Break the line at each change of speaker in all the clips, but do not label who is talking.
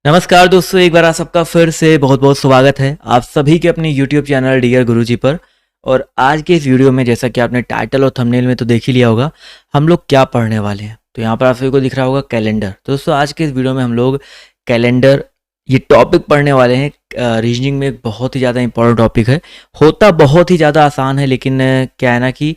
नमस्कार दोस्तों, एक बार आप सबका फिर से बहुत बहुत स्वागत है आप सभी के अपने YouTube चैनल डियर गुरुजी पर। और आज के इस वीडियो में जैसा कि आपने टाइटल और थंबनेल में तो देख ही लिया होगा, हम लोग क्या पढ़ने वाले हैं। तो यहाँ पर आप सभी को दिख रहा होगा कैलेंडर। तो दोस्तों आज के इस वीडियो में हम लोग कैलेंडर ये टॉपिक पढ़ने वाले हैं। रीजनिंग में एक बहुत ही ज़्यादा इंपॉर्टेंट टॉपिक है। होता बहुत ही ज़्यादा आसान है, लेकिन क्या है ना कि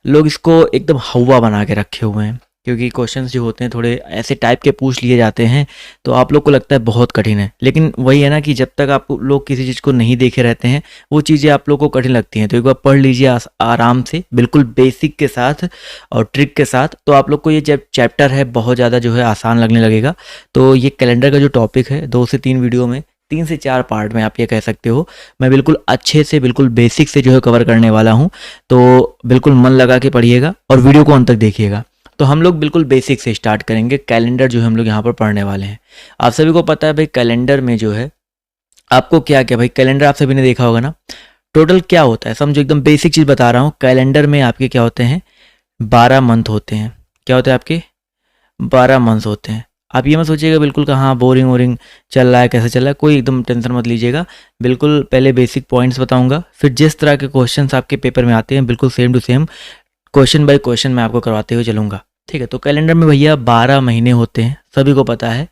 लोग इसको एकदम हवा बना के रखे हुए हैं, क्योंकि क्वेश्चंस जो होते हैं थोड़े ऐसे टाइप के पूछ लिए जाते हैं तो आप लोग को लगता है बहुत कठिन है। लेकिन वही है ना कि जब तक आप लोग किसी चीज़ को नहीं देखे रहते हैं वो चीज़ें आप लोग को कठिन लगती हैं। तो एक बार पढ़ लीजिए आराम से, बिल्कुल बेसिक के साथ और ट्रिक के साथ, तो आप लोग को ये चैप्टर है बहुत ज़्यादा जो है आसान लगने लगेगा। तो ये कैलेंडर का जो टॉपिक है 2 से 3 वीडियो में, 3 से 4 पार्ट में आप ये कह सकते हो, मैं बिल्कुल अच्छे से बिल्कुल बेसिक से जो है कवर करने वाला हूँ। तो बिल्कुल मन लगा के पढ़िएगा और वीडियो को अंत तक देखिएगा। तो हम लोग बिल्कुल बेसिक से स्टार्ट करेंगे। कैलेंडर जो है हम लोग यहाँ पर पढ़ने वाले हैं। आप सभी को पता है भाई कैलेंडर में जो है आपको क्या क्या, भाई कैलेंडर आप सभी ने देखा होगा ना। टोटल क्या होता है समझो, एकदम बेसिक चीज़ बता रहा हूँ। कैलेंडर में आपके क्या होते हैं, 12 मंथ होते हैं। क्या होते हैं आपके 12 मंथ होते हैं। आप ये मत सोचिएगा बिल्कुल कहाँ बोरिंग वोरिंग चल रहा है, कैसे चल रहा है, कोई एकदम टेंशन मत लीजिएगा। बिल्कुल पहले बेसिक पॉइंट्स बताऊंगा, फिर जिस तरह के क्वेश्चंस आपके पेपर में आते हैं बिल्कुल same to same question by question मैं आपको करवाते हुए चलूँगा। ठीक है। तो कैलेंडर में भैया 12 महीने होते हैं, सभी को पता है।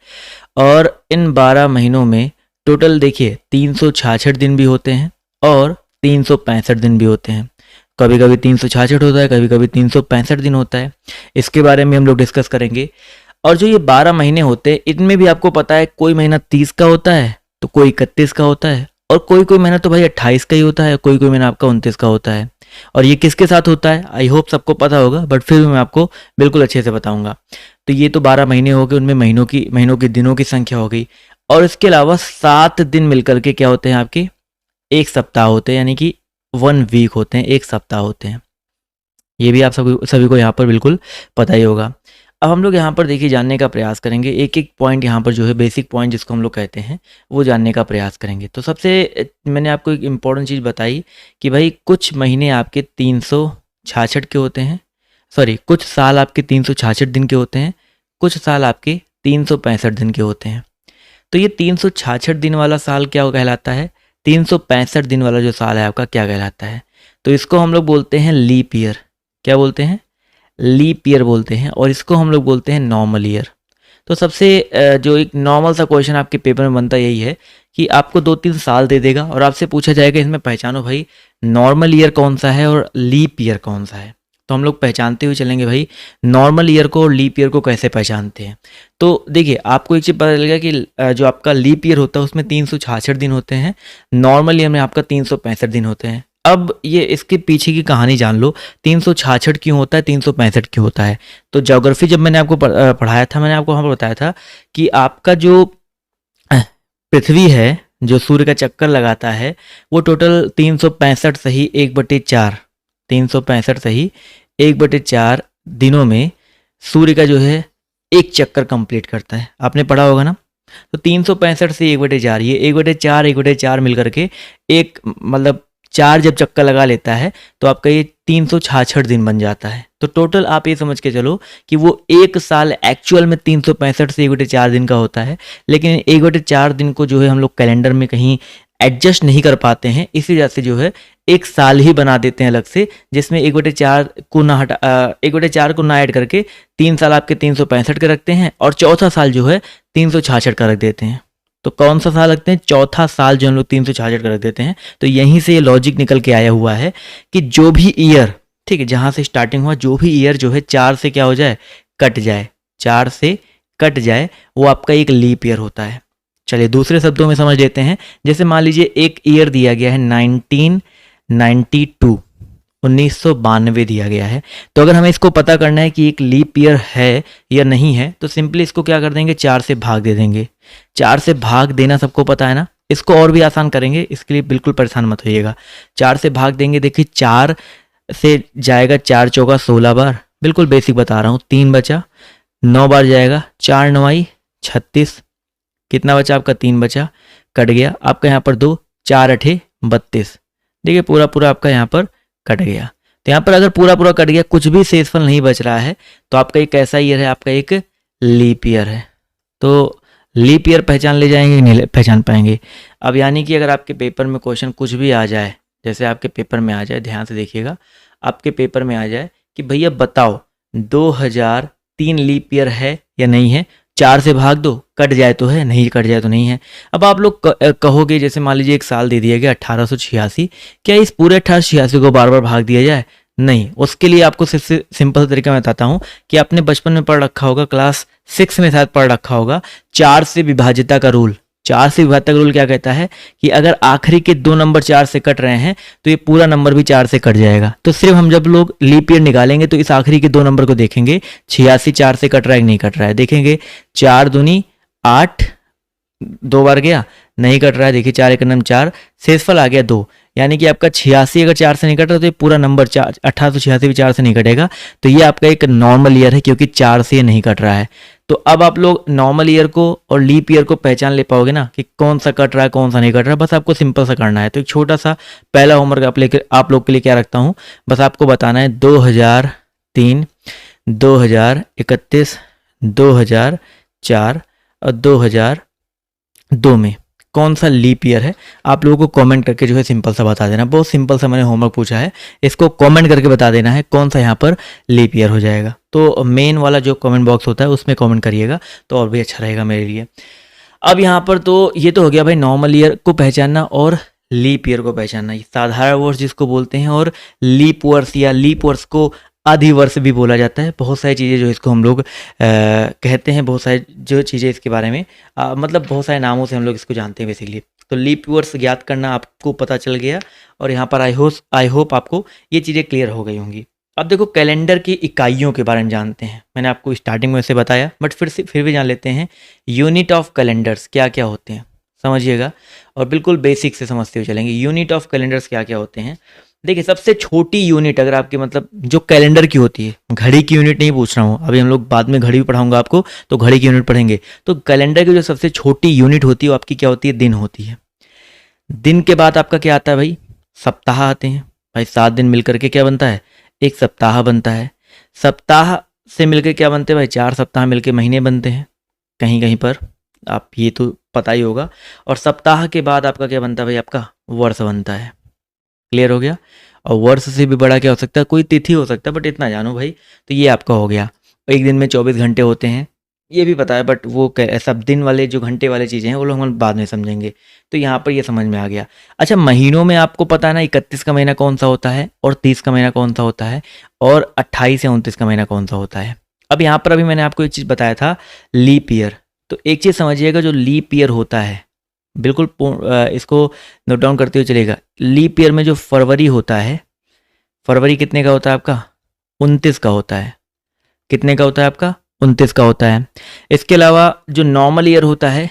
और इन 12 महीनों में टोटल देखिए 366 दिन भी होते हैं और 365 दिन भी होते हैं। कभी कभी 366 होता है, कभी कभी 365 दिन होता है। इसके बारे में हम लोग डिस्कस करेंगे। और जो ये 12 महीने होते हैं इनमें भी आपको पता है कोई महीना 30 का होता है तो कोई 31 का होता है, और कोई कोई महीना तो भाई 28 का ही होता है, कोई कोई महीना आपका 29 का होता है। और ये किसके साथ होता है आई होप सबको पता होगा, बट फिर भी मैं आपको बिल्कुल अच्छे से बताऊंगा। तो ये तो 12 महीने हो गए, उनमें महीनों की दिनों की संख्या हो गई। और इसके अलावा 7 दिन मिलकर के क्या होते हैं आपके, एक सप्ताह होते हैं, यानी कि 1 वीक होते हैं, एक सप्ताह होते हैं। ये भी आप सभी को यहाँ पर बिल्कुल पता ही होगा। अब हम लोग यहाँ पर देखिए जानने का प्रयास करेंगे, एक एक पॉइंट यहाँ पर जो है बेसिक पॉइंट जिसको हम लोग कहते हैं वो जानने का प्रयास करेंगे। तो सबसे मैंने आपको एक इम्पॉर्टेंट चीज़ बताई कि भाई कुछ महीने आपके 366 के होते हैं, सॉरी कुछ साल आपके 366 दिन के होते हैं, कुछ साल आपके 365 दिन के होते हैं। तो ये 366 दिन वाला साल क्या कहलाता है, 365 दिन वाला जो साल है आपका क्या कहलाता है, तो इसको हम लोग बोलते हैं लीप ईयर। क्या बोलते हैं, लीप ईयर बोलते हैं। और इसको हम लोग बोलते हैं नॉर्मल ईयर। तो सबसे जो एक नॉर्मल सा क्वेश्चन आपके पेपर में बनता यही है कि आपको 2-3 साल दे देगा और आपसे पूछा जाएगा इसमें पहचानो भाई नॉर्मल ईयर कौन सा है और लीप ईयर कौन सा है। तो हम लोग पहचानते हुए चलेंगे भाई नॉर्मल ईयर को और लीप ईयर को कैसे पहचानते हैं। तो देखिए आपको एक चीज़ पता चलेगा कि जो आपका लीप ईयर होता है उसमें 366 दिन होते हैं, नॉर्मल ईयर में आपका 365 दिन होते हैं। अब ये इसके पीछे की कहानी जान लो, 366 क्यों होता है, 365 क्यों होता है। तो ज्योग्राफी जब मैंने आपको पढ़ाया था, मैंने आपको वहाँ पर बताया था कि आपका जो पृथ्वी है, जो सूर्य का चक्कर लगाता है, वो टोटल 365 सही 1/4, 365 सही 1/4 दिनों में सूर्य का जो है एक चक्कर कंप्लीट करता है। आपने पढ़ा होगा ना। तो 365 से 1/4, ये 1/4 मिल करके एक मतलब 4 जब चक्कर लगा लेता है तो आपका ये 366 दिन बन जाता है। तो टोटल आप ये समझ के चलो कि वो एक साल एक्चुअल में 365 से 1/4 दिन का होता है, लेकिन 1/4 दिन को जो है हम लोग कैलेंडर में कहीं एडजस्ट नहीं कर पाते हैं, इसी वजह से जो है एक साल ही बना देते हैं अलग से, जिसमें 1/4 को ना 1/4 को ना ऐड करके 3 साल आपके 365 के रखते हैं और चौथा साल जो है 366 का रख देते हैं। तो कौन सा साल रखते हैं, चौथा साल जो हम लोग 366 का रख देते हैं। तो यहीं से ये लॉजिक निकल के आया हुआ है कि जो भी ईयर, ठीक है, जहां से स्टार्टिंग हुआ, जो भी ईयर जो है 4 से क्या हो जाए, कट जाए, 4 से कट जाए, वो आपका एक लीप ईयर होता है। चलिए दूसरे शब्दों में समझ लेते हैं। जैसे मान लीजिए एक ईयर दिया गया है 1992, 1992 दिया गया है। तो अगर हमें इसको पता करना है कि एक लीप ईयर है या नहीं है, तो सिंपली इसको क्या कर देंगे, 4 से भाग दे देंगे। 4 से भाग देना सबको पता है ना। इसको और भी आसान करेंगे, इसके लिए बिल्कुल परेशान मत होइएगा। 4 से भाग देंगे, देखिए 4 से जाएगा 4 चौका 16 बार, बिल्कुल बेसिक बता रहा हूँ, 3 बचा, 9 बार जाएगा, 4 9 36, कितना बचा आपका, 3 बचा, कट गया आपका यहाँ पर 2, 4 8 32। देखिए पूरा पूरा आपका यहाँ पर कट गया। तो यहाँ पर अगर पूरा पूरा कट गया, कुछ भी शेषफल नहीं बच रहा है, तो आपका एक कैसा ईयर है, आपका एक लीप ईयर है। तो लीप ईयर पहचान ले जाएंगे कि नहीं पहचान पाएंगे। अब यानी कि अगर आपके पेपर में क्वेश्चन कुछ भी आ जाए, जैसे आपके पेपर में आ जाए, ध्यान से देखिएगा, आपके पेपर में आ जाए कि भैया बताओ 2003 लीप ईयर है या नहीं है, 4 से भाग दो, कट जाए तो है, नहीं कट जाए तो नहीं है। अब आप लोग कहोगे, जैसे मान लीजिए एक साल दे दिया गया 1886, क्या इस पूरे 1886 को बार बार भाग दिया जाए? नहीं। उसके लिए आपको सिर्फ सिंपल तरीका मैं बताता हूँ कि आपने बचपन में पढ़ रखा होगा, क्लास 6 में शायद पढ़ रखा होगा, 4 से विभाज्यता का रूल। 4 से विभाज्यता का रूल क्या कहता है कि अगर आखिरी के 2 नंबर 4 से कट रहे हैं तो ये पूरा नंबर भी 4 से कट जाएगा। तो सिर्फ हम जब लोग लीप ईयर निकालेंगे तो इस आखिरी के 2 नंबर को देखेंगे, 86 4 से कट रहा है कि नहीं कट रहा है, देखेंगे 4 दूनी 8, 2 बार गया, नहीं कट रहा है, देखिए 4 एक नंबर 4, शेषफल आ गया 2, यानी कि आपका 86 अगर 4 से नहीं कट रहा तो ये पूरा नंबर 4, 1886 भी 4 से नहीं कटेगा। तो ये आपका एक नॉर्मल ईयर है क्योंकि 4 से ये नहीं कट रहा है। तो अब आप लोग नॉर्मल ईयर को और लीप ईयर को पहचान ले पाओगे ना कि कौन सा कट रहा है कौन सा नहीं कट रहा है। बस आपको सिंपल सा करना है। तो एक छोटा सा पहला होमवर्क आप लोग के लिए क्या रखता हूँ, बस आपको बताना है 2003, 2031, 2004 और 2002 में कौन सा लीप ईयर है। आप लोगों को कमेंट करके जो है सिंपल सा बता देना। बहुत सिंपल सा मैंने होमवर्क पूछा है, इसको कमेंट करके बता देना है कौन सा यहाँ पर लीप ईयर हो जाएगा। तो मेन वाला जो कमेंट बॉक्स होता है उसमें कमेंट करिएगा तो और भी अच्छा रहेगा मेरे लिए। अब यहाँ पर तो ये तो हो गया भाई नॉर्मल ईयर को पहचानना और लीप ईयर को पहचानना, साधारण वर्ष जिसको बोलते हैं, और लीप वर्ष या लीप वर्ष को अधिवर्ष भी बोला जाता है। बहुत सारी चीज़ें जो इसको हम लोग कहते हैं, बहुत सारी जो चीज़ें इसके बारे में मतलब बहुत सारे नामों से हम लोग इसको जानते हैं बेसिकली। तो लीप वर्ष ज्ञात करना आपको पता चल गया और यहाँ पर आई होप आपको ये चीज़ें क्लियर हो गई होंगी। अब देखो कैलेंडर की इकाइयों के बारे में जानते हैं। मैंने आपको स्टार्टिंग में से बताया बट फिर भी जान लेते हैं। यूनिट ऑफ कैलेंडर्स क्या क्या होते हैं समझिएगा, और बिल्कुल बेसिक से समझते हुए चलेंगे। यूनिट ऑफ कैलेंडर्स क्या क्या होते हैं। देखिए सबसे छोटी यूनिट अगर आपकी मतलब जो कैलेंडर की होती है, घड़ी की यूनिट नहीं पूछ रहा हूँ, अभी हम लोग बाद में घड़ी भी पढ़ाऊंगा आपको तो घड़ी की यूनिट पढ़ेंगे। तो कैलेंडर की जो सबसे छोटी यूनिट होती है वो आपकी क्या होती है, दिन होती है। दिन के बाद आपका क्या आता है भाई, सप्ताह आते हैं। भाई 7 दिन मिलकर के क्या बनता है, एक सप्ताह बनता है। सप्ताह से मिलकर क्या बनते हैं भाई, 4 सप्ताह मिलकर महीने बनते हैं कहीं कहीं पर, आप ये तो पता ही होगा। और सप्ताह के बाद आपका क्या बनता है भाई, आपका वर्ष बनता है। क्लियर हो गया। और वर्ष से भी बड़ा क्या हो सकता है, कोई तिथि हो सकता है, बट इतना जानो भाई। तो ये आपका हो गया। एक दिन में 24 घंटे होते हैं, ये भी पता है, बट वो सब दिन वाले जो घंटे वाले चीज़ें हैं वो लोग हम बाद में समझेंगे। तो यहाँ पर ये समझ में आ गया। अच्छा महीनों में आपको पता है ना 31 का महीना कौन सा होता है और 30 का महीना कौन सा होता है और 28 या 29 का महीना कौन सा होता है। अब यहाँ पर अभी मैंने आपको एक चीज़ बताया था, लीप ईयर। तो एक चीज़ समझिएगा, जो लीप ईयर होता है, बिल्कुल इसको नोट डाउन करते हुए चलेगा। लीप ईयर में जो फरवरी होता है, फरवरी कितने का होता है आपका, 29 का होता है। कितने का होता है आपका, 29 का होता है। इसके अलावा जो नॉर्मल ईयर होता है,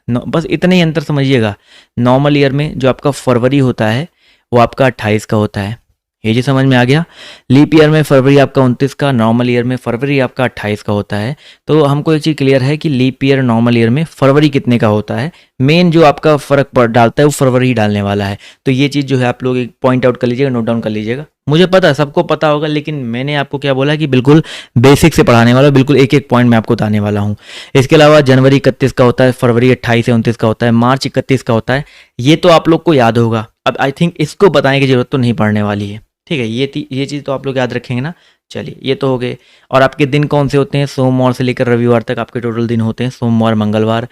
बस इतना ही अंतर समझिएगा। नॉर्मल ईयर में जो आपका फरवरी होता है वो आपका 28 का होता है। ये जी समझ में आ गया। लीप ईयर में फरवरी आपका 29 का, नॉर्मल ईयर में फरवरी आपका 28 का होता है। तो हमको एक चीज़ क्लियर है कि लीप ईयर नॉर्मल ईयर में फरवरी कितने का होता है। मेन जो आपका फर्क डालता है वो फरवरी ही डालने वाला है। तो ये चीज़ जो है आप लोग एक पॉइंट आउट कर लीजिएगा, नोट डाउन कर लीजिएगा। मुझे पता है सबको पता होगा, लेकिन मैंने आपको क्या बोला कि बिल्कुल बेसिक से पढ़ाने वाला, बिल्कुल एक एक पॉइंट मैं आपको बताने वाला हूँ। इसके अलावा जनवरी 31 का होता है, फरवरी 28 से 29 का होता है, मार्च 31 का होता है। ये तो आप लोग को याद होगा। अब आई थिंक इसको बताने की जरूरत तो नहीं पड़ने वाली है, ठीक है। ये चीज़ तो आप लोग याद रखेंगे ना। चलिए ये तो हो गए। और आपके दिन कौन से होते हैं, सोमवार से लेकर रविवार तक आपके टोटल दिन होते हैं। सोमवार, मंगलवार,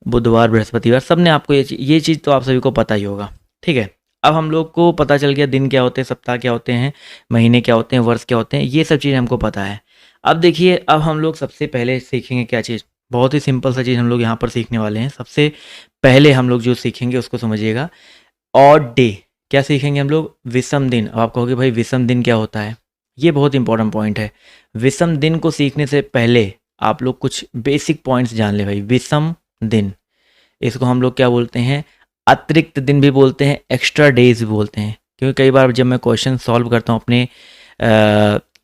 बुधवार, बृहस्पतिवार, सब ने आपको ये चीज़ तो आप सभी को पता ही होगा, ठीक है। अब हम लोग को पता चल गया दिन क्या होते हैं, सप्ताह क्या होते हैं, महीने क्या होते हैं, वर्ष क्या होते हैं, ये सब चीज़ हमको पता है। अब देखिए, अब हम लोग सबसे पहले सीखेंगे क्या चीज़, बहुत ही सिंपल सा चीज़ हम लोग यहाँ पर सीखने वाले हैं। सबसे पहले हम लोग जो सीखेंगे उसको समझिएगा, ऑड डे। क्या सीखेंगे हम लोग, विषम दिन। अब आप कहोगे भाई विषम दिन क्या होता है, ये बहुत इंपॉर्टेंट पॉइंट है। विषम दिन को सीखने से पहले आप लोग कुछ बेसिक पॉइंट्स जान ले भाई। विषम दिन, इसको हम लोग क्या बोलते हैं, अतिरिक्त दिन भी बोलते हैं, एक्स्ट्रा डेज भी बोलते हैं। क्योंकि कई बार जब मैं क्वेश्चन सॉल्व करता हूँ अपने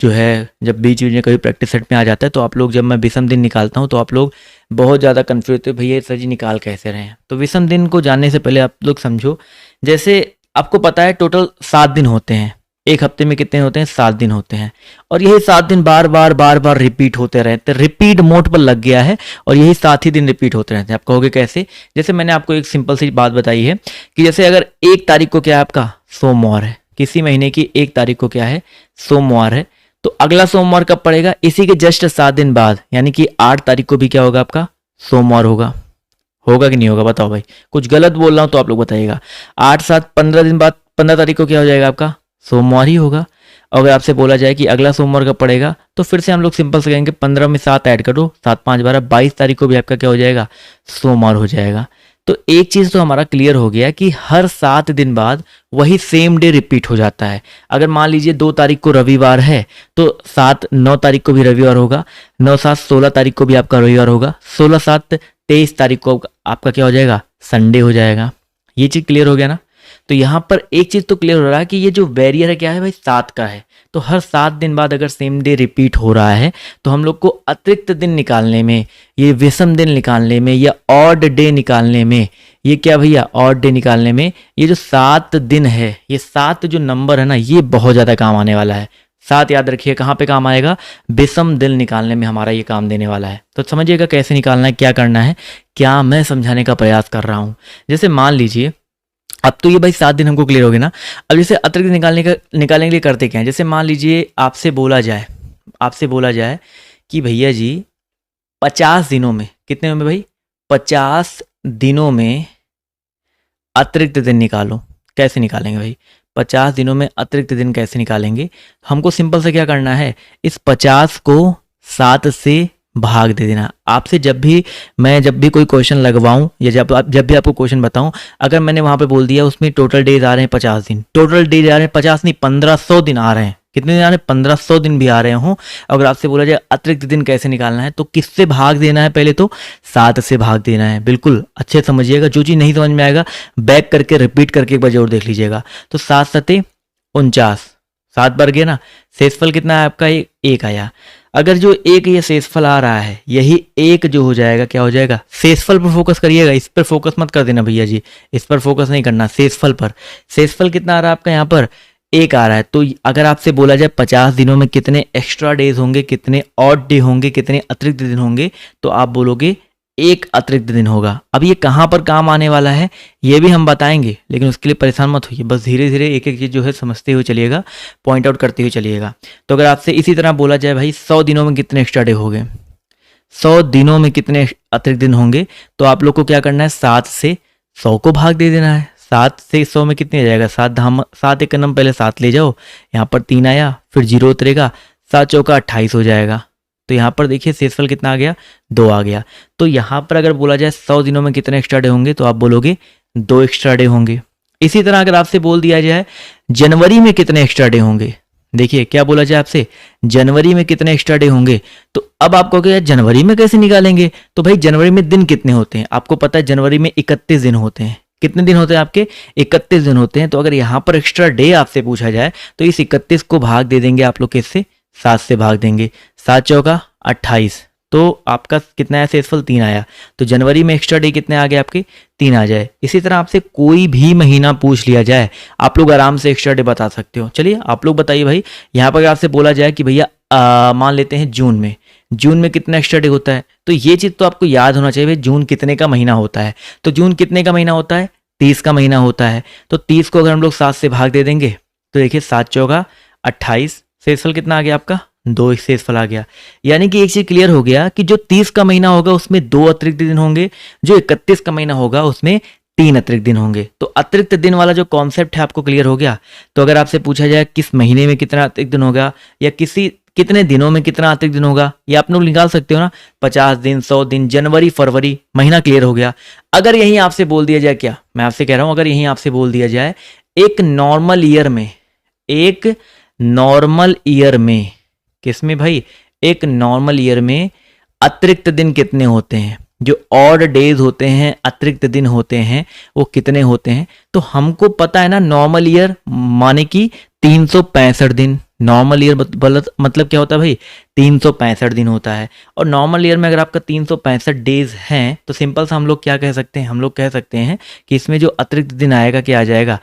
जो है, जब बीच में कभी प्रैक्टिस सेट में आ जाता है, तो आप लोग जब मैं विषम दिन निकालता हूँ तो आप लोग बहुत ज़्यादा कन्फ्यूज होते हैं, भैया सर जी निकाल कैसे रहे हैं। तो विषम दिन को जानने से पहले आप लोग समझो, जैसे आपको पता है टोटल 7 दिन होते हैं, एक हफ्ते में कितने होते हैं, 7 दिन होते हैं। और यही 7 दिन बार बार रिपीट होते रहते हैं, रिपीट मोड पर लग गया है और यही 7 ही दिन रिपीट होते रहते हैं। आप कहोगे कैसे? जैसे मैंने आपको एक सिंपल सी बात बताई है कि जैसे अगर 1 तारीख को क्या है आपका, सोमवार है, किसी महीने की 1 तारीख को क्या है, सोमवार है, तो अगला सोमवार कब पड़ेगा, इसी के जस्ट 7 दिन बाद, यानी कि 8 तारीख को भी क्या होगा आपका, सोमवार होगा। होगा कि नहीं होगा बताओ भाई, कुछ गलत बोल रहा हूं तो आप लोग बताइएगा। 8 7 15 दिन बाद 15 तारीख को क्या हो जाएगा आपका, सोमवार ही होगा। अगर आपसे बोला जाए कि अगला सोमवार कब पड़ेगा, तो फिर से हम लोग सिंपल से कहेंगे 15 में 7 ऐड करो, 7 5 12, 22 तारीख को भी आपका क्या हो जाएगा, सोमवार हो जाएगा। तो एक चीज़ तो हमारा क्लियर हो गया कि हर 7 दिन बाद वही सेम डे रिपीट हो जाता है। अगर मान लीजिए 2 तारीख को रविवार है तो 7 9 तारीख को भी रविवार होगा, 9 7 16 तारीख को भी आपका रविवार होगा, 16 7 23 तारीख को आपका क्या हो जाएगा, संडे हो जाएगा। ये चीज़ क्लियर हो गया ना। तो यहाँ पर एक चीज़ तो क्लियर हो रहा है कि ये जो वेरियर है क्या है भाई, 7 का है। तो हर 7 दिन बाद अगर सेम डे रिपीट हो रहा है तो हम लोग को अतिरिक्त दिन निकालने में, ये विषम दिन निकालने में या ऑड डे निकालने में, ये क्या भैया, ऑड डे निकालने में, ये जो 7 दिन है, ये 7 जो नंबर है ना, ये बहुत ज़्यादा काम आने वाला है। 7 याद रखिए कहाँ पे काम आएगा, विषम दिन निकालने में हमारा ये काम देने वाला है। तो समझिएगा कैसे निकालना है, क्या करना है, क्या मैं समझाने का प्रयास कर रहा हूँ। जैसे मान लीजिए अब तो ये भाई 7 दिन हमको क्लियर हो गए ना। अब जैसे अतिरिक्त निकालने के लिए करते क्या है, जैसे मान लीजिए आपसे बोला जाए कि भैया जी 50 दिनों में, कितने में भाई, 50 दिनों में अतिरिक्त दिन निकालो। कैसे निकालेंगे भाई, 50 दिनों में अतिरिक्त दिन कैसे निकालेंगे, हमको सिंपल से क्या करना है, इस 50 को 7 से भाग दे देना। आपसे जब भी कोई क्वेश्चन लगवाऊं या जब भी आपको क्वेश्चन बताऊं, अगर मैंने वहां पे बोल दिया उसमें टोटल डेज आ रहे हैं 50 दिन, टोटल डेज आ रहे हैं 50 नहीं 1500 दिन आ रहे हैं, कितने दिन आ रहे हैं, 1500 दिन भी आ रहे हों, अगर आपसे बोला जाए अतिरिक्त दिन कैसे निकालना है, तो किससे भाग देना है, पहले तो 7 से भाग देना है। बिल्कुल अच्छे से समझिएगा, जो चीज़ नहीं समझ में आएगा बैक करके रिपीट करके एक बार जरूर देख लीजिएगा। तो 7 7 49, 7 बार गया ना, शेषफल कितना है आपका, एक आया। अगर जो एक ये शेषफल आ रहा है, यही एक जो हो जाएगा, क्या हो जाएगा, शेषफल पर फोकस करिएगा, इस पर फोकस मत कर देना भैया जी, इस पर फोकस नहीं करना, शेषफल पर। शेषफल कितना आ रहा है आपका यहाँ पर, एक आ रहा है। तो अगर आपसे बोला जाए 50 दिनों में कितने एक्स्ट्रा डेज होंगे, कितने ऑड डे होंगे, कितने अतिरिक्त दिन होंगे, तो आप बोलोगे एक अतिरिक्त दिन होगा। अब ये कहाँ पर काम आने वाला है ये भी हम बताएंगे, लेकिन उसके लिए परेशान मत होइए, बस धीरे धीरे एक एक चीज़ जो है समझते हुए चलिएगा, पॉइंट आउट करते हुए चलिएगा। तो अगर आपसे इसी तरह बोला जाए भाई 100 दिनों में कितने एक्स्ट्रा डे होंगे, 100 दिनों में कितने अतिरिक्त दिन होंगे, तो आप लोग को क्या करना है, 7 से 100 को भाग दे देना है। 7 से 100 में कितने आ जाएगा, 7 एक नंबर पहले 7 ले जाओ, यहाँ पर 3 आया, फिर 0 उतरेगा, 7 चौका 28 हो जाएगा। तो यहाँ पर देखिए शेषफल कितना आ गया, 2 आ गया। तो यहाँ पर अगर बोला जाए 100 दिनों में कितने एक्स्ट्रा डे होंगे, तो आप बोलोगे 2 एक्स्ट्रा डे होंगे। इसी तरह अगर आपसे बोल दिया जाए जनवरी में कितने एक्स्ट्रा डे होंगे, देखिए क्या बोला जाए आपसे, जनवरी में कितने एक्स्ट्रा डे होंगे, तो अब आपको क्या जनवरी में कैसे निकालेंगे, तो भाई जनवरी में दिन कितने होते हैं, आपको पता है जनवरी में 31 दिन होते हैं। कितने दिन होते हैं आपके, 31 दिन होते हैं। तो अगर यहाँ पर एक्स्ट्रा डे आपसे पूछा जाए तो इस 31 को भाग दे देंगे आप लोग किससे, 7 से भाग देंगे, 7 चौका 28, तो आपका कितना है शेषफल, 3 आया। तो जनवरी में एक्स्ट्रा डे कितने आ गए आपके, 3 आ जाए। इसी तरह आपसे कोई भी महीना पूछ लिया जाए, आप लोग आराम से एक्स्ट्रा डे बता सकते हो। चलिए आप लोग बताइए भाई, यहाँ पर आपसे बोला जाए कि भैया मान लेते हैं जून में कितना एक्स्ट्रा डे होता है, तो ये चीज़ तो आपको याद होना चाहिए भाई, जून कितने का महीना होता है। तो जून कितने का महीना होता है, 30 का महीना होता है। तो 30 को अगर हम लोग 7 से भाग दे देंगे तो देखिए 7 चौका 28, शेषफल कितना आ गया आपका, 2 शेषफल आ गया। यानी कि एक चीज क्लियर हो गया कि जो 30 का महीना होगा उसमें 2 अतिरिक्त दिन होंगे, जो 31 का महीना होगा उसमें 3 अतिरिक्त दिन होंगे। तो अतिरिक्त दिन वाला जो कॉन्सेप्ट है आपको क्लियर हो गया। तो अगर आपसे पूछा जाए किस महीने में कितना अतिरिक्त दिन होगा या कितने दिनों में कितना अतिरिक्त दिन होगा, ये आप लोग निकाल सकते हो ना, 50 दिन, 100 दिन, जनवरी, फरवरी, महीना क्लियर हो गया। अगर यहीं आपसे बोल दिया जाए, क्या मैं आपसे कह रहा हूं, अगर यहीं आपसे बोल दिया जाए एक नॉर्मल ईयर में किसमें भाई, एक नॉर्मल ईयर में अतिरिक्त दिन कितने होते हैं, जो ऑड डेज होते हैं, अतिरिक्त दिन होते हैं, वो कितने होते हैं। तो हमको पता है ना, नॉर्मल ईयर माने कि 365 दिन। नॉर्मल ईयर मतलब क्या होता है भाई, 365 दिन होता है। और नॉर्मल ईयर में अगर आपका 365 डेज हैं तो सिंपल सा हम लोग क्या कह सकते हैं, हम लोग कह सकते हैं कि इसमें जो अतिरिक्त दिन आएगा क्या आ जाएगा,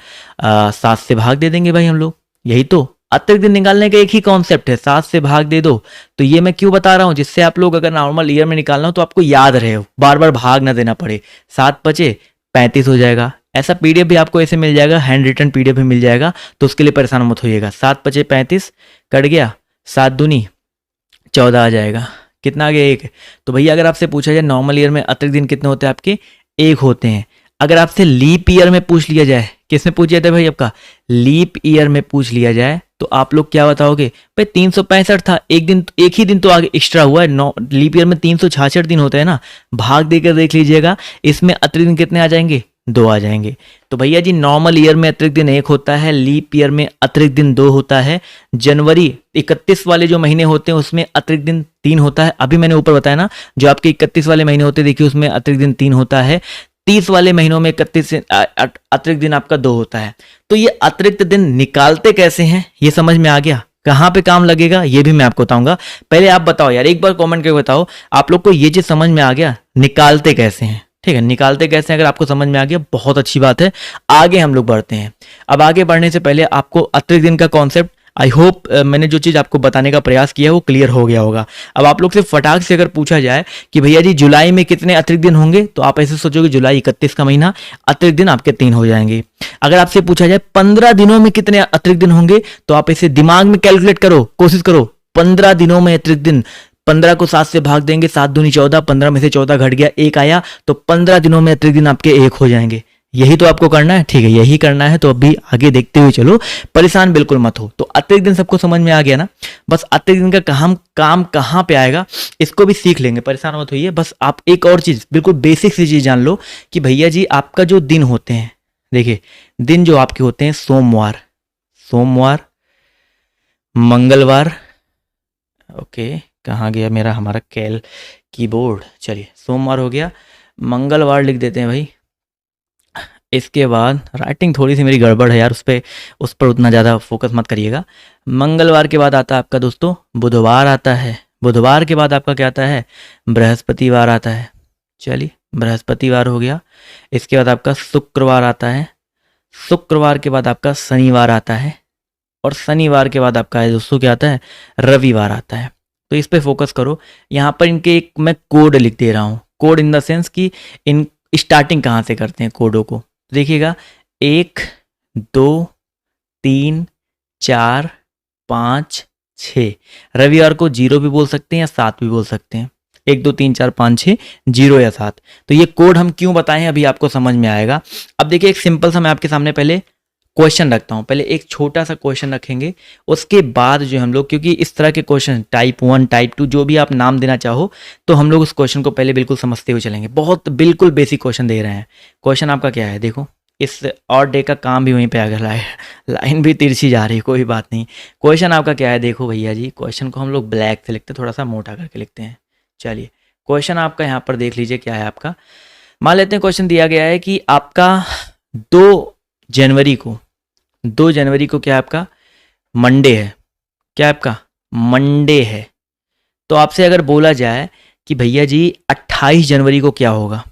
7 से भाग दे देंगे भाई हम लोग। यही तो अतिरिक्त दिन निकालने का एक ही कॉन्सेप्ट है, 7 से भाग दे दो। तो ये मैं क्यों बता रहा हूँ, जिससे आप लोग अगर नॉर्मल ईयर में निकालना हो तो आपको याद रहे, बार बार भाग ना देना पड़े। 7 बचे 35 हो जाएगा। ऐसा पीडीएफ भी आपको ऐसे मिल जाएगा, हैंड रिटन पीडीएफ भी मिल जाएगा, तो उसके लिए परेशान मत होइएगा। 7 बचे 35 कट गया, 7 दूनी 14 आ जाएगा। कितना आ गया, 1। तो भैया अगर आपसे पूछा जाए नॉर्मल ईयर में अतिरिक्त दिन कितने होते हैं आपके, 1 होते हैं। अगर आपसे लीप ईयर में पूछ लिया जाए, किस में पूछ जाता है भाई आपका, लीप ईयर में पूछ लिया जाए, तो आप लोग क्या बताओगे भाई 365 था, एक दिन, एक ही दिन तो आगे एक्स्ट्रा हुआ है। लीप ईयर में 366 दिन होते हैं ना, भाग देकर देख लीजिएगा, इसमें अतिरिक्त दिन कितने आ जाएंगे, 2 आ जाएंगे। तो भैया जी नॉर्मल ईयर में अतिरिक्त दिन 1 होता है, लीप ईयर में अतिरिक्त दिन 2 होता है, जनवरी 31 वाले जो महीने होते हैं उसमें अतिरिक्त दिन 3 होता है। अभी मैंने ऊपर बताया ना, जो आपके 31 वाले महीने होते हैं देखिए उसमें अतिरिक्त दिन 3 होता है। 30 वाले महीनों में 31 अतिरिक्त दिन आपका 2 होता है। तो ये अतिरिक्त दिन निकालते कैसे हैं, ये समझ में आ गया। कहाँ पे काम लगेगा ये भी मैं आपको बताऊंगा। पहले आप बताओ यार, एक बार कमेंट करके बताओ आप लोग को ये चीज समझ में आ गया, निकालते कैसे हैं। ठीक है, निकालते कैसे हैं अगर आपको समझ में आ गया, बहुत अच्छी बात है। आगे हम लोग बढ़ते हैं। अब आगे बढ़ने से पहले आपको अतिरिक्त दिन का कॉन्सेप्ट, आई होप मैंने जो चीज़ आपको बताने का प्रयास किया वो क्लियर हो गया होगा। अब आप लोग से फटाक से अगर पूछा जाए कि भैया जी जुलाई में कितने अतिरिक्त दिन होंगे, तो आप ऐसे सोचोगे जुलाई 31 का महीना, अतिरिक्त दिन आपके 3 हो जाएंगे। अगर आपसे पूछा जाए 15 दिनों में कितने अतिरिक्त दिन होंगे, तो आप इसे दिमाग में कैलकुलेट करो, कोशिश करो 15 दिनों में अतिरिक्त दिन। 15 को 7 से भाग देंगे, 7 दूनी 14, 15 में से 14 घट गया, 1 आया, तो 15 दिनों में अतिरिक्त दिन आपके 1 हो जाएंगे। यही तो आपको करना है, ठीक है, यही करना है। तो अभी आगे देखते हुए चलो, परेशान बिल्कुल मत हो। तो अतिरिक्त दिन सबको समझ में आ गया ना, बस अतिरिक्त दिन का काम कहाँ पे आएगा इसको भी सीख लेंगे, परेशान मत होइए। बस आप एक और चीज, बिल्कुल बेसिक सी चीज जान लो कि भैया जी आपका जो दिन होते हैं, देखिए दिन जो आपके होते हैं, सोमवार, मंगलवार, ओके कहाँ गया मेरा हमारा कीबोर्ड, चलिए सोमवार हो गया, मंगलवार लिख देते हैं भाई। इसके बाद राइटिंग थोड़ी सी मेरी गड़बड़ है यार, उस पर उतना ज़्यादा फोकस मत करिएगा। मंगलवार के बाद आता है आपका दोस्तों बुधवार आता है, बुधवार के बाद आपका क्या आता है, बृहस्पतिवार आता है। चलिए बृहस्पतिवार हो गया। इसके बाद आपका शुक्रवार आता है, शुक्रवार के बाद आपका शनिवार आता है, और शनिवार के बाद आपका है दोस्तों क्या आता है, रविवार आता है। तो इस पे फोकस करो। यहाँ पर इनके एक मैं कोड लिख दे रहा हूँ, कोड इन द सेंस कि इन स्टार्टिंग कहाँ से करते हैं कोडों को। देखिएगा 1 2 3 4 5 6, रविवार को 0 भी बोल सकते हैं या 7 भी बोल सकते हैं। 1 2 3 4 5 6, 0 या 7। तो ये कोड हम क्यों बताएं अभी आपको समझ में आएगा। अब देखिए एक सिंपल सा मैं आपके सामने पहले क्वेश्चन रखता हूँ, पहले एक छोटा सा क्वेश्चन रखेंगे, उसके बाद जो हम लोग, क्योंकि इस तरह के क्वेश्चन टाइप 1 टाइप 2 जो भी आप नाम देना चाहो, तो हम लोग उस क्वेश्चन को पहले बिल्कुल समझते हुए चलेंगे। बहुत बिल्कुल बेसिक क्वेश्चन दे रहे हैं। क्वेश्चन आपका क्या है, देखो इस और डे का काम भी वहीं पे आ गया, लाइन भी तिरछी जा रही है, कोई बात नहीं। क्वेश्चन आपका क्या है, देखो भैया जी क्वेश्चन को हम लोग ब्लैक से लिखते हैं, थोड़ा सा मोटा करके लिखते हैं। चलिए क्वेश्चन आपका यहाँ पर देख लीजिए क्या है आपका। मान लेते हैं क्वेश्चन दिया गया है कि आपका 2 जनवरी को क्या आपका मंडे है, क्या आपका मंडे है। तो आपसे अगर बोला जाए कि भैया जी 28 जनवरी को क्या होगा,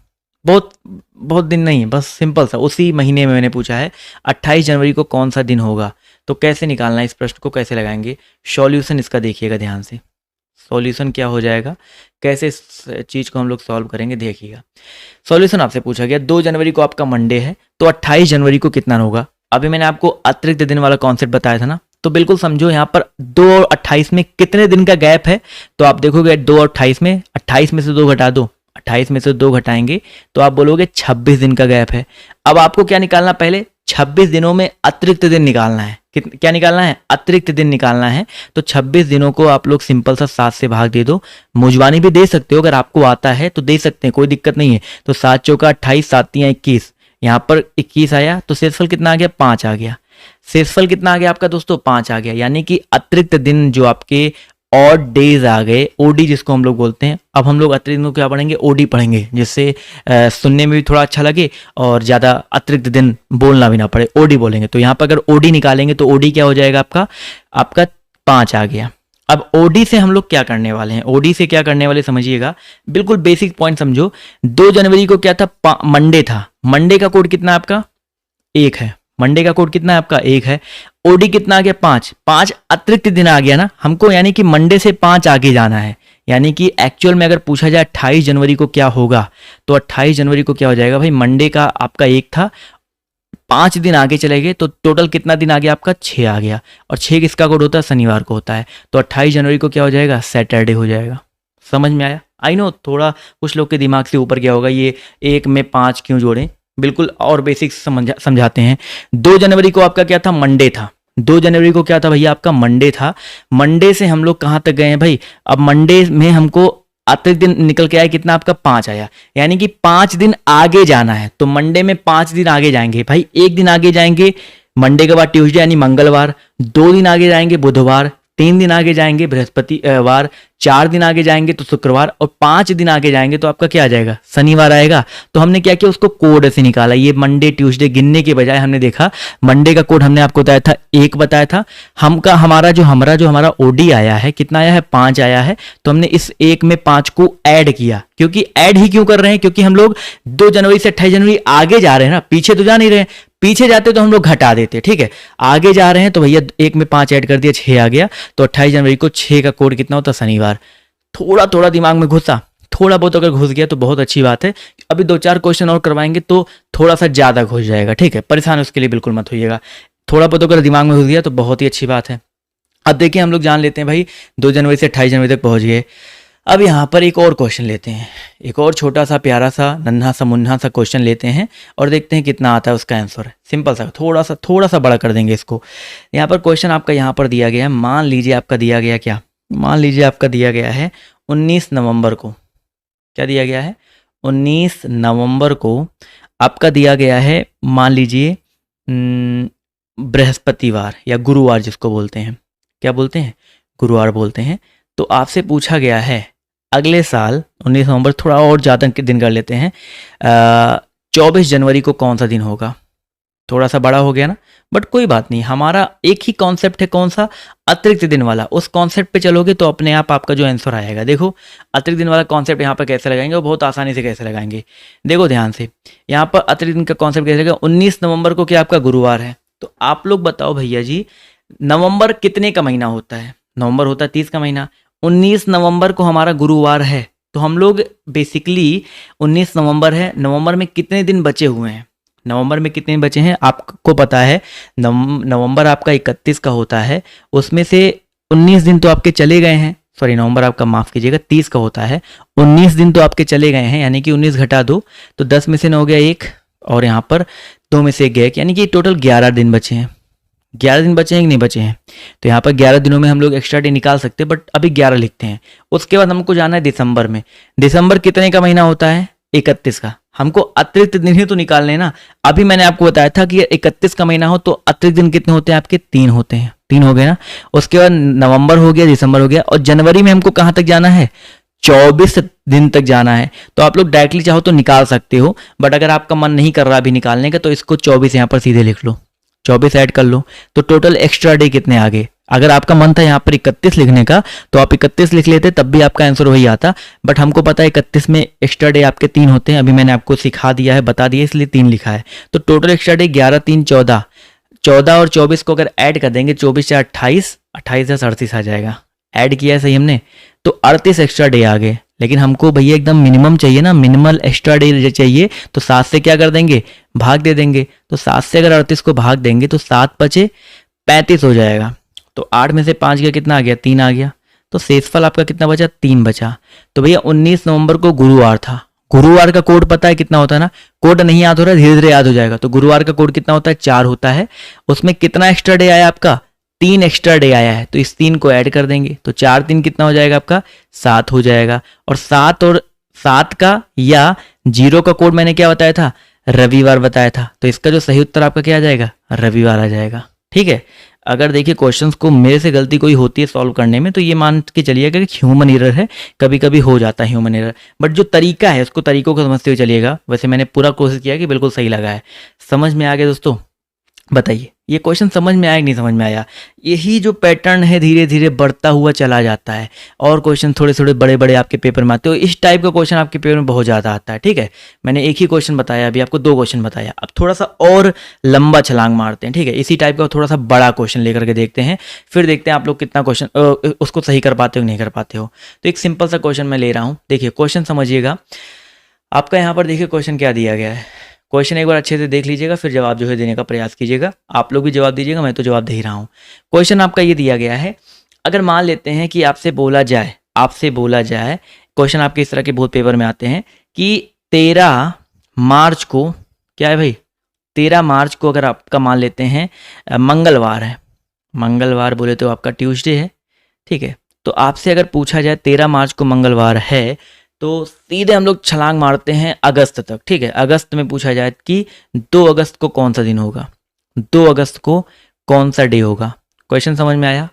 बहुत दिन नहीं, बस सिंपल सा उसी महीने में मैंने पूछा है 28 जनवरी को कौन सा दिन होगा, तो कैसे निकालना है, इस प्रश्न को कैसे लगाएंगे। सॉल्यूशन इसका देखिएगा ध्यान से, सॉल्यूशन क्या हो जाएगा, कैसे इस चीज़ को हम लोग सॉल्व करेंगे देखिएगा। सॉल्यूशन आपसे पूछा गया 2 जनवरी को आपका मंडे है, तो 28 जनवरी को कितना होगा। अभी मैंने आपको अतिरिक्त दिन वाला कॉन्सेप्ट बताया था ना, तो बिल्कुल समझो यहाँ पर 2 और 28 में कितने दिन का गैप है। तो आप देखोगे 2 और 28 में, 28 में से 2 घटा दो, 28 में से 2 घटाएंगे तो आप बोलोगे 26 दिन का गैप है। अब आपको क्या निकालना, पहले 26 दिनों में अतिरिक्त दिन निकालना है। क्या निकालना है, अतिरिक्त दिन निकालना है। तो 26 दिनों को आप लोग सिंपल सा 7 से भाग दे दो। मुजवानी भी दे सकते हो, अगर आपको आता है तो दे सकते हैं, कोई दिक्कत नहीं है। तो 7 चौका 28, 7 तियां 21, यहाँ पर 21 आया, तो शेषफल कितना आ गया, 5 आ गया। शेषफल कितना आ गया आपका दोस्तों, 5 आ गया। यानी कि अतिरिक्त दिन जो आपके ऑड डेज आ गए, ओडी जिसको हम लोग बोलते हैं। अब हम लोग अतिरिक्त दिनों क्या पढ़ेंगे, ओडी पढ़ेंगे, जिससे सुनने में भी थोड़ा अच्छा लगे और ज़्यादा अतिरिक्त दिन बोलना भी ना पड़े, ओडी बोलेंगे। तो यहाँ पर अगर ओडी निकालेंगे तो ओडी क्या हो जाएगा आपका 5 आ गया। अब ओडी से हम लोग क्या करने वाले हैं, ओडी से क्या करने वाले समझिएगा, बिल्कुल बेसिक पॉइंट समझो। 2 जनवरी को क्या था, मंडे था। मंडे का कोड कितना आपका, 1 है। मंडे का कोड कितना है आपका, 1 है। ओडी कितना आ गया 5, 5 अतिरिक्त दिन आ गया ना हमको, यानी कि मंडे से 5 आगे जाना है। यानी कि एक्चुअल में अगर पूछा जाए 28 जनवरी को क्या होगा, तो 28 जनवरी को क्या हो जाएगा भाई, मंडे का आपका 1 था, 5 दिन आगे चले गए तो टोटल कितना दिन आ गया आपका 6 आ गया, और 6 किसका कोड होता है, शनिवार को होता है। तो 28 जनवरी को क्या हो जाएगा, सैटरडे हो जाएगा। समझ में आया? आई नो थोड़ा कुछ लोग के दिमाग से ऊपर गया होगा, ये 1 में 5 क्यों जोड़ें, बिल्कुल और बेसिक समझाते हैं। 2 जनवरी को आपका क्या था, मंडे था। 2 जनवरी को क्या था भैया, आपका मंडे था। मंडे से हम लोग कहाँ तक गए हैं भाई, अब मंडे में हमको अतिरिक्त दिन निकल के आया कितना, आपका 5 आया, यानी कि 5 दिन आगे जाना है। तो मंडे में 5 दिन आगे जाएंगे भाई, 1 दिन आगे जाएंगे मंडे के बाद ट्यूसडे यानी मंगलवार, 2 दिन आगे जाएंगे बुधवार, 3 दिन आगे जाएंगे बृहस्पतिवार, 4 दिन आगे जाएंगे तो शुक्रवार, और 5 दिन आगे जाएंगे तो आपका क्या आ जाएगा, शनिवार आएगा। तो हमने क्या किया, उसको कोड से निकाला। ये मंडे ट्यूसडे गिनने के बजाय हमने देखा मंडे का कोड हमने आपको बताया था 1 बताया था, हमारा जो हमारा ओडी आया है कितना आया है, 5 आया है। तो हमने इस 1 में 5 को ऐड किया, क्योंकि ऐड ही क्यों कर रहे हैं, क्योंकि हम लोग 2 जनवरी से 28 जनवरी आगे जा रहे हैं ना, पीछे तो जा नहीं रहे हैं। पीछे जाते तो हम लोग घटा देते, ठीक है, आगे जा रहे हैं तो भैया 1 में 5 ऐड कर दिया, 6 आ गया। तो 28 जनवरी को 6 का कोड कितना होता, शनिवार। थोड़ा थोड़ा दिमाग में घुसा, थोड़ा बहुत अगर घुस गया तो बहुत अच्छी बात है। अभी 2-4 क्वेश्चन और करवाएंगे तो थोड़ा सा ज्यादा घुस जाएगा, ठीक है, परेशान उसके लिए बिल्कुल मत होइएगा। थोड़ा बहुत अगर दिमाग में घुस गया तो बहुत ही अच्छी बात है। अब देखिए हम लोग जान लेते हैं भाई, 2 जनवरी से 28 जनवरी तक पहुंच गए। अब यहाँ पर एक और क्वेश्चन लेते हैं, एक और छोटा सा प्यारा सा नन्हा सा मुन्ना सा क्वेश्चन लेते हैं और देखते हैं कितना आता है उसका आंसर। सिंपल सा, थोड़ा सा बड़ा कर देंगे इसको। यहाँ पर क्वेश्चन आपका यहाँ पर दिया गया है, मान लीजिए आपका दिया गया क्या, मान लीजिए आपका दिया गया है 19 नवंबर को, क्या दिया गया है, 19 नवंबर को आपका दिया गया है, मान लीजिए बृहस्पतिवार या गुरुवार जिसको बोलते हैं, क्या बोलते हैं, गुरुवार बोलते हैं। तो आपसे पूछा गया है अगले साल 19 नवंबर, थोड़ा और ज़्यादा दिन कर लेते हैं, 24 जनवरी को कौन सा दिन होगा। थोड़ा सा बड़ा हो गया ना, बट कोई बात नहीं, हमारा एक ही कॉन्सेप्ट है, कौन सा, अतिरिक्त दिन वाला। उस कॉन्सेप्ट पे चलोगे तो अपने आप आपका जो आंसर आएगा। देखो अतिरिक्त दिन वाला कॉन्सेप्ट यहाँ पर कैसे लगाएंगे, वो बहुत आसानी से कैसे लगाएंगे, देखो ध्यान से। यहाँ पर अतिरिक्त दिन का कॉन्सेप्ट कैसे लगेगा, 19 नवंबर को क्या आपका गुरुवार है, तो आप लोग बताओ भैया जी, नवंबर कितने का महीना होता है, नवंबर होता है 30 का महीना, 19 नवंबर को हमारा गुरुवार है। तो हम लोग बेसिकली 19 नवंबर है, नवंबर में कितने दिन बचे हुए हैं, नवंबर में कितने बचे हैं आपको पता है, नवंबर आपका 31 का होता है, उसमें से 19 दिन तो आपके चले गए हैं, सॉरी नवंबर आपका माफ कीजिएगा 30 का होता है, 19 दिन तो आपके चले गए हैं, यानी कि 19 घटा 2 तो 10 में से 9 हो गया 1, और यहाँ पर 2 में से 1 गया, यानी कि टोटल 11 दिन बचे हैं। 11 दिन बचे हैं कि नहीं बचे हैं, तो यहाँ पर 11 दिनों में हम लोग एक्स्ट्रा डे निकाल सकते हैं, बट अभी 11 लिखते हैं। उसके बाद हमको जाना है दिसंबर में, दिसंबर कितने का महीना होता है, 31 का। हमको अतिरिक्त दिन ही तो निकालने हैं ना, अभी मैंने आपको बताया था कि 31 का महीना हो तो अतिरिक्त दिन कितने होते हैं आपके, 3 होते हैं, 3 हो गए ना। उसके बाद नवंबर हो गया, दिसंबर हो गया, और जनवरी में हमको कहाँ तक जाना है, 24 दिन तक जाना है। तो आप लोग डायरेक्टली चाहो तो निकाल सकते हो, बट अगर आपका मन नहीं कर रहा अभी निकालने का तो इसको 24 यहाँ पर सीधे लिख लो, 24 ऐड कर लो, तो टोटल एक्स्ट्रा डे कितने आ गए। अगर आपका मन था यहाँ पर 31 लिखने का तो आप 31 लिख लेते, तब भी आपका आंसर वही आता, बट हमको पता है 31 में एक्स्ट्रा डे आपके 3 होते हैं, अभी मैंने आपको सिखा दिया है, बता दिया, इसलिए 3 लिखा है। तो टोटल एक्स्ट्रा डे 11 3 14, 14 और 24 को अगर ऐड कर देंगे, 24 से 28, 28 से 38 आ जाएगा। ऐड किया है सही हमने, तो 38 एक्स्ट्रा डे आ गए। लेकिन हमको भैया एकदम मिनिमम चाहिए ना, मिनिमल एक्स्ट्रा डे चाहिए, तो 7 से क्या कर देंगे, भाग दे देंगे। तो 7 से अगर 38 को भाग देंगे तो 7 बचे 35 हो जाएगा। तो 8 में से 5 गया, कितना आ गया, 3 आ गया। तो शेषफल आपका कितना बचा, 3 बचा। तो भैया 19 नवंबर को गुरुवार था, गुरुवार का कोड पता है कितना होता है ना, कोड नहीं याद हो रहा है, धीरे धीरे याद हो जाएगा। तो गुरुवार का कोड कितना होता है, 4 होता है। उसमें कितना एक्स्ट्रा डे आया आपका, 3 एक्स्ट्रा डे आया है, तो इस 3 को ऐड कर देंगे, तो 4 3 कितना हो जाएगा आपका, 7 हो जाएगा। और 7 का या 0 का कोड मैंने क्या बताया था, रविवार बताया था। तो इसका जो सही उत्तर आपका क्या आ जाएगा, रविवार आ जाएगा। ठीक है, अगर देखिए क्वेश्चंस को मेरे से गलती कोई होती है सॉल्व करने में तो ये मान के चलिएगा कि ह्यूमन एरर है, कभी कभी हो जाता है ह्यूमन एरर, बट जो तरीका है उसको तरीकों को समझते हुए चलिएगा। वैसे मैंने पूरा कोशिश किया कि बिल्कुल सही लगा है। समझ में आ गया दोस्तों, बताइए ये क्वेश्चन समझ में आया कि नहीं समझ में आया? यही जो पैटर्न है धीरे धीरे बढ़ता हुआ चला जाता है और क्वेश्चन थोड़े थोड़े बड़े बड़े आपके पेपर में आते हो। इस टाइप का क्वेश्चन आपके पेपर में बहुत ज़्यादा आता है, ठीक है। मैंने एक ही क्वेश्चन बताया, अभी आपको 2 क्वेश्चन बताया। अब थोड़ा सा और लंबा छलांग मारते हैं, ठीक है। इसी टाइप का थोड़ा सा बड़ा क्वेश्चन लेकर के देखते हैं, फिर देखते हैं आप लोग कितना क्वेश्चन उसको सही कर पाते हो नहीं कर पाते हो। तो एक सिंपल सा क्वेश्चन मैं ले रहा हूँ, देखिए क्वेश्चन समझिएगा। आपका यहाँ पर देखिए क्वेश्चन क्या दिया गया है। क्वेश्चन एक बार अच्छे से देख लीजिएगा, फिर जवाब जो है देने का प्रयास कीजिएगा। आप लोग भी जवाब दीजिएगा, मैं तो जवाब दे ही रहा हूँ। क्वेश्चन आपका ये दिया गया है, अगर मान लेते हैं कि आपसे बोला जाए, क्वेश्चन आपके इस तरह के बहुत पेपर में आते हैं कि 13 मार्च को, क्या है भाई, 13 मार्च को अगर आपका मान लेते हैं मंगलवार है, मंगलवार बोले तो आपका ट्यूसडे है, ठीक है। तो आपसे अगर पूछा जाए 13 मार्च को मंगलवार है, तो सीधे हम लोग छलांग मारते हैं अगस्त तक, ठीक है। अगस्त में पूछा जाए कि 2 अगस्त को कौन सा दिन होगा, 2 अगस्त को कौन सा डे होगा। क्वेश्चन समझ में आया?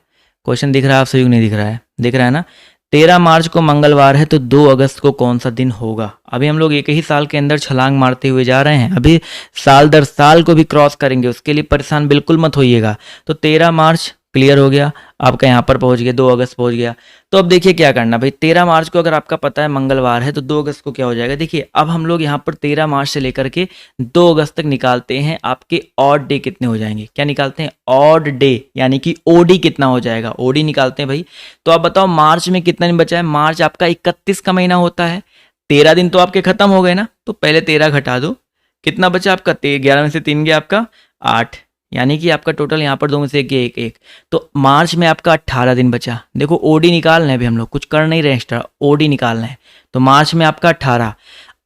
क्वेश्चन दिख रहा है आप सभी को? नहीं दिख रहा है? दिख रहा है ना। 13 मार्च को मंगलवार है तो 2 अगस्त को कौन सा दिन होगा। अभी हम लोग एक ही साल के अंदर छलांग मारते हुए जा रहे हैं, अभी साल दर साल को भी क्रॉस करेंगे, उसके लिए परेशान बिल्कुल मत होइएगा। तो 13 मार्च क्लियर हो गया, आपका यहाँ पर पहुँच गया, 2 अगस्त पहुँच गया। तो अब देखिए क्या करना भाई, 13 मार्च को अगर आपका पता है मंगलवार है तो 2 अगस्त को क्या हो जाएगा। देखिए अब हम लोग यहाँ पर 13 मार्च से लेकर के 2 अगस्त तक निकालते हैं, आपके ऑड डे कितने हो जाएंगे। क्या निकालते हैं? ऑड डे, यानी कि ओडी कितना हो जाएगा, ओडी निकालते हैं भाई। तो आप बताओ मार्च में कितना दिन बचा है। मार्च आपका 31 का महीना होता है, 13 दिन तो आपके खत्म हो गए ना, तो पहले 13 घटा दो, कितना बचा आपका? 11 में से 3 गया आपका 8, यानी कि आपका टोटल यहाँ पर 2 में से 1 1, तो मार्च में आपका 18 दिन बचा। देखो ओडी निकालना है, अभी हम लोग कुछ कर नहीं रहे एक्स्ट्रा, ओडी निकालना है। तो मार्च में आपका 18।